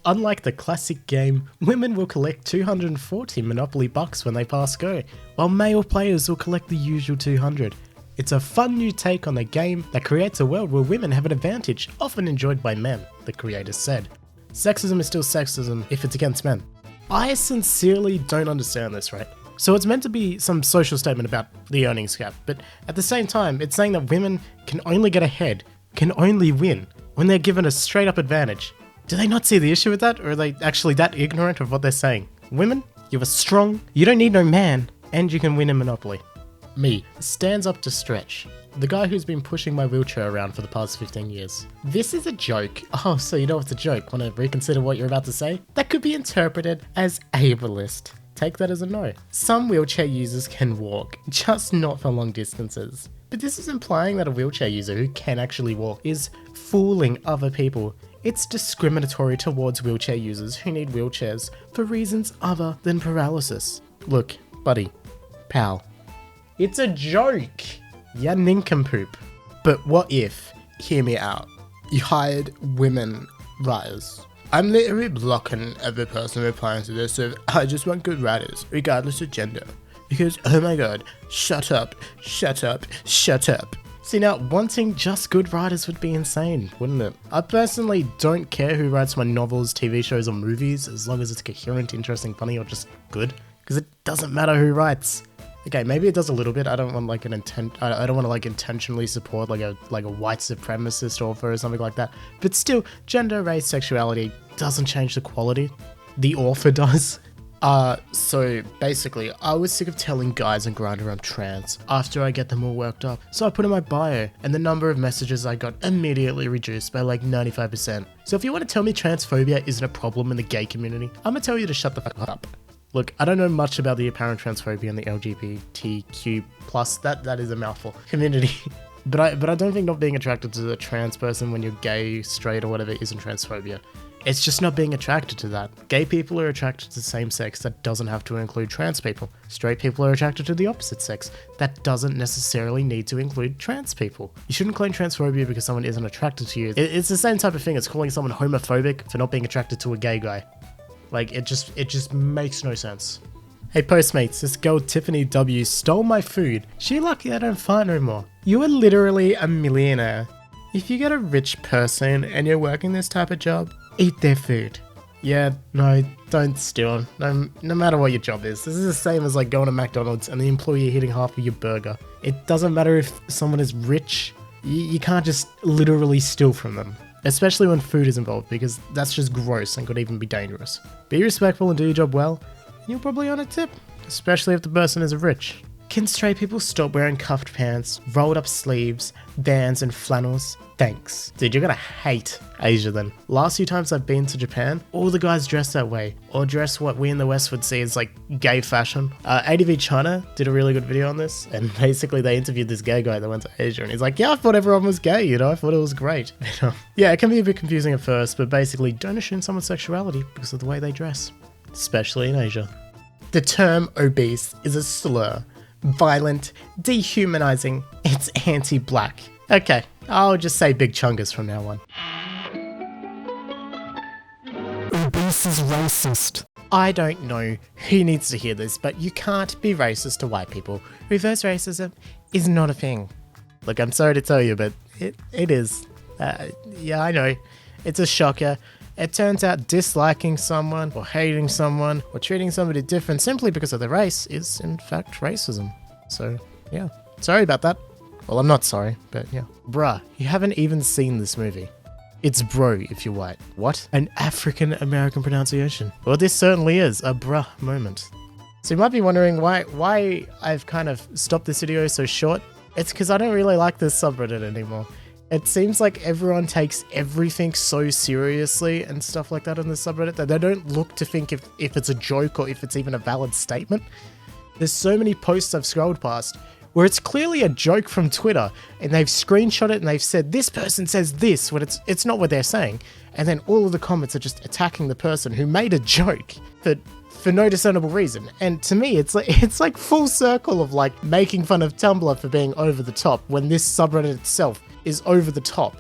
Unlike the classic game, women will collect 240 Monopoly bucks when they pass go, while male players will collect the usual 200. It's a fun new take on the game that creates a world where women have an advantage, often enjoyed by men, the creators said. Sexism is still sexism if it's against men. I sincerely don't understand this, right? So it's meant to be some social statement about the earnings gap, but at the same time, it's saying that women can only get ahead, can only win, when they're given a straight up advantage. Do they not see the issue with that, or are they actually that ignorant of what they're saying? Women, you are strong, you don't need no man, and you can win in Monopoly. Me, stands up to Stretch, the guy who's been pushing my wheelchair around for the past 15 years. This is a joke. Oh, so you know it's a joke. Want to reconsider what you're about to say? That could be interpreted as ableist. Take that as a no. Some wheelchair users can walk, just not for long distances. But this is implying that a wheelchair user who can actually walk is fooling other people. It's discriminatory towards wheelchair users who need wheelchairs for reasons other than paralysis. Look, buddy, pal, it's a joke, ya nincompoop. But what if, hear me out, you hired women writers? I'm literally blocking every person replying to this with, I just want good writers, regardless of gender. Because, oh my god, shut up, shut up, shut up. See now, wanting just good writers would be insane, wouldn't it? I personally don't care who writes my novels, TV shows, or movies, as long as it's coherent, interesting, funny, or just good. Because it doesn't matter who writes. Okay, maybe it does a little bit. I don't want like I don't want to like intentionally support like a white supremacist author or something like that. But still, gender, race, sexuality doesn't change the quality. The author does. So basically, I was sick of telling guys on Grindr I'm trans after I get them all worked up. So I put in my bio, and the number of messages I got immediately reduced by like 95%. So if you want to tell me transphobia isn't a problem in the gay community, I'm gonna tell you to shut the fuck up. Look, I don't know much about the apparent transphobia in the LGBTQ+, that is a mouthful, community. But I don't think not being attracted to a trans person when you're gay, straight, or whatever isn't transphobia. It's just not being attracted to that. Gay people are attracted to the same sex. That doesn't have to include trans people. Straight people are attracted to the opposite sex. That doesn't necessarily need to include trans people. You shouldn't claim transphobia because someone isn't attracted to you. It's the same type of thing as calling someone homophobic for not being attracted to a gay guy. Like, it just makes no sense. Hey Postmates, this girl Tiffany W stole my food. She lucky I don't fart no more. You are literally a millionaire. If you get a rich person and you're working this type of job, eat their food. Yeah, no, don't steal. No matter what your job is. This is the same as like going to McDonald's and the employee hitting half of your burger. It doesn't matter if someone is rich, you can't just literally steal from them. Especially when food is involved, because that's just gross and could even be dangerous. Be respectful and do your job well, and you'll probably earn a tip, especially if the person is rich. Can straight people stop wearing cuffed pants, rolled up sleeves, bands and flannels? Thanks. Dude, you're gonna hate Asia then. Last few times I've been to Japan, all the guys dress that way, or dress what we in the West would see as like gay fashion. ADV China did a really good video on this, and basically they interviewed this gay guy that went to Asia, and he's like, yeah, I thought everyone was gay, you know, I thought it was great. Yeah, it can be a bit confusing at first, but basically don't assume someone's sexuality because of the way they dress, especially in Asia. The term obese is a slur. Violent, dehumanizing, it's anti-black. Okay, I'll just say big chungus from now on. Obese is racist. I don't know who needs to hear this, but you can't be racist to white people. Reverse racism is not a thing. Look, I'm sorry to tell you, but it is. Yeah, I know. It's a shocker. It turns out disliking someone, or hating someone, or treating somebody different simply because of their race is, in fact, racism. So, yeah. Sorry about that. Well, I'm not sorry, but yeah. Bruh, you haven't even seen this movie. It's bro if you're white. What? An African-American pronunciation. Well, this certainly is a bruh moment. So you might be wondering why I've kind of stopped this video so short. It's because I don't really like this subreddit anymore. It seems like everyone takes everything so seriously and stuff like that on the subreddit that they don't look to think if it's a joke or if it's even a valid statement. There's so many posts I've scrolled past where it's clearly a joke from Twitter and they've screenshot it and they've said, this person says this, when it's not what they're saying. And then all of the comments are just attacking the person who made a joke for no discernible reason. And to me, it's like full circle of like making fun of Tumblr for being over the top when this subreddit itself is over the top.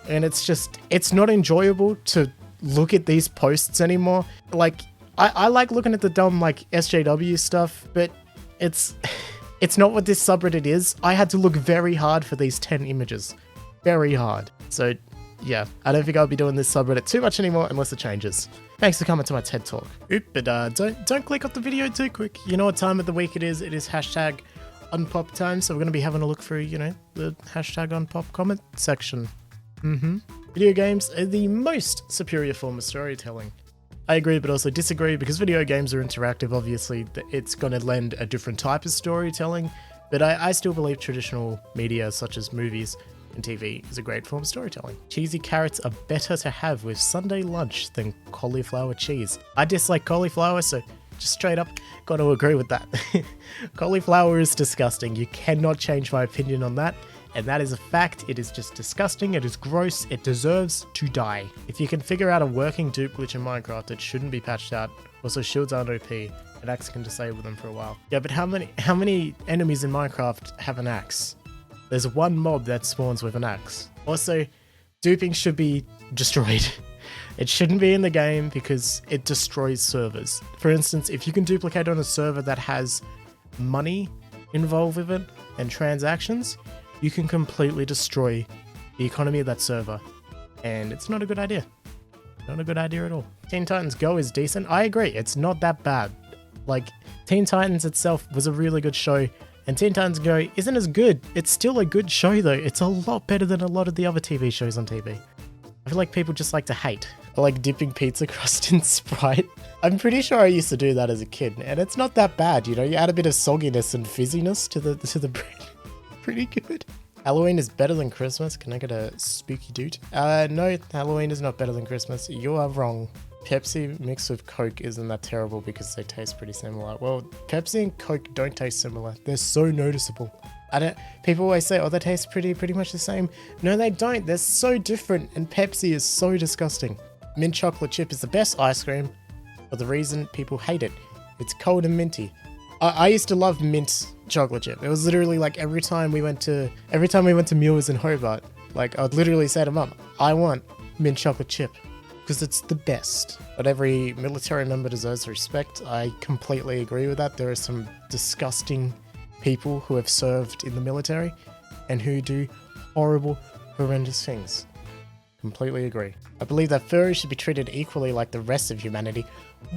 And it's not enjoyable to look at these posts anymore. Like, I like looking at the dumb, like, SJW stuff, but it's not what this subreddit is. I had to look very hard for these 10 images. Very hard. So, yeah, I don't think I'll be doing this subreddit too much anymore unless it changes. Thanks for coming to my TED Talk. Oop, but don't click off the video too quick. You know what time of the week it is? It is hashtag Unpop time, so we're going to be having a look through, you know, the hashtag Unpop comment section. Video games are the most superior form of storytelling. I agree, but also disagree, because video games are interactive. Obviously, it's going to lend a different type of storytelling, but I still believe traditional media, such as movies and TV, is a great form of storytelling. Cheesy carrots are better to have with Sunday lunch than cauliflower cheese. I dislike cauliflower, so just straight up got to agree with that. Cauliflower is disgusting. You cannot change my opinion on that. And that is a fact. It is just disgusting. It is gross. It deserves to die. If you can figure out a working dupe glitch in Minecraft, it shouldn't be patched out. Also, shields aren't OP, and axe can disable them for a while. Yeah, but how many enemies in Minecraft have an axe? There's one mob that spawns with an axe. Also, duping should be destroyed. It shouldn't be in the game because it destroys servers. For instance, if you can duplicate on a server that has money involved with it and transactions, you can completely destroy the economy of that server. And it's not a good idea. Not a good idea at all. Teen Titans Go is decent. I agree, it's not that bad. Like, Teen Titans itself was a really good show, and Teen Titans Go isn't as good. It's still a good show though. It's a lot better than a lot of the other TV shows on TV. I feel like people just like to hate. I like dipping pizza crust in Sprite. I'm pretty sure I used to do that as a kid, and it's not that bad, you know? You add a bit of sogginess and fizziness to the bread. Pretty good. Halloween is better than Christmas. Can I get a spooky dude? No, Halloween is not better than Christmas. You are wrong. Pepsi mixed with Coke isn't that terrible because they taste pretty similar. Well, Pepsi and Coke don't taste similar. They're so noticeable. People always say, oh, they taste pretty much the same. No, they don't. They're so different, and Pepsi is so disgusting. Mint chocolate chip is the best ice cream, for the reason people hate it. It's cold and minty. I used to love mint chocolate chip. It was literally like every time we went to Muir's in Hobart, like I'd literally say to Mum, I want mint chocolate chip because it's the best. But every military member deserves respect. I completely agree with that. There are some disgusting people who have served in the military and who do horrible, horrendous things. Completely agree. I believe that furries should be treated equally like the rest of humanity,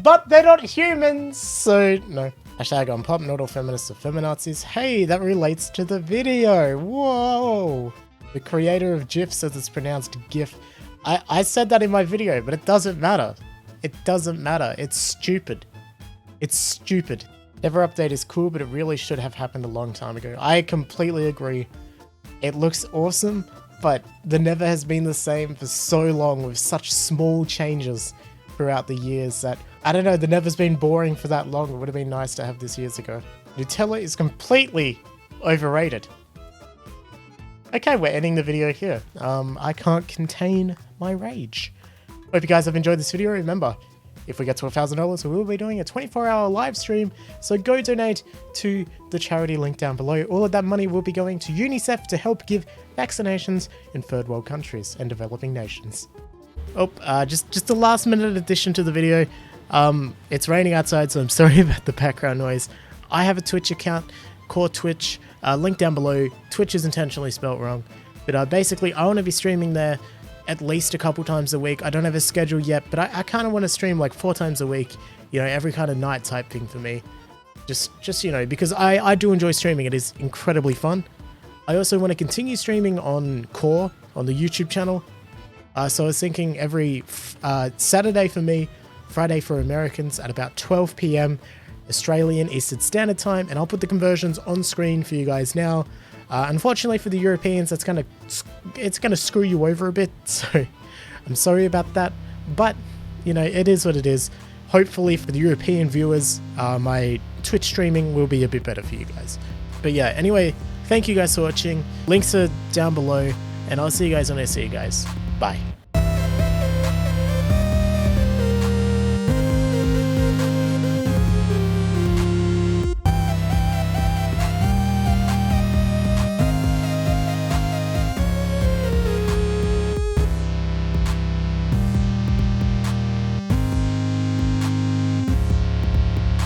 but they're not humans, so no. Hashtag Unpop, not all feminists are feminazis. Hey, that relates to the video. Whoa. The creator of Jif says it's pronounced Gif. I said that in my video, but it doesn't matter. It doesn't matter. It's stupid. It's stupid. Never update is cool, but it really should have happened a long time ago. I completely agree. It looks awesome, but the Never has been the same for so long with such small changes throughout the years that, I don't know, the Never's been boring for that long. It would have been nice to have this years ago. Nutella is completely overrated. Okay, we're ending the video here. I can't contain my rage. Hope you guys have enjoyed this video. Remember, if we get to $1,000, we will be doing a 24-hour live stream, so go donate to the charity link down below. All of that money will be going to UNICEF to help give vaccinations in third world countries and developing nations. Oh, just a last minute addition to the video. It's raining outside, so I'm sorry about the background noise. I have a Twitch account, Core Twitch, link down below. Twitch is intentionally spelt wrong, but basically I want to be streaming there at least a couple times a week. I don't have a schedule yet, but I kind of want to stream like 4 times a week, you know, every kind of night type thing for me. Just you know, because I do enjoy streaming. It is incredibly fun. I also want to continue streaming on Core, on the YouTube channel. So I was thinking every Saturday for me, Friday for Americans at about 12 PM Australian Eastern Standard Time, and I'll put the conversions on screen for you guys now. Unfortunately for the Europeans, it's gonna screw you over a bit, so I'm sorry about that, but you know, it is what it is. Hopefully for the European viewers, my Twitch streaming will be a bit better for you guys. But yeah, anyway, thank you guys for watching. Links are down below, and I'll see you guys when I see you guys. Bye.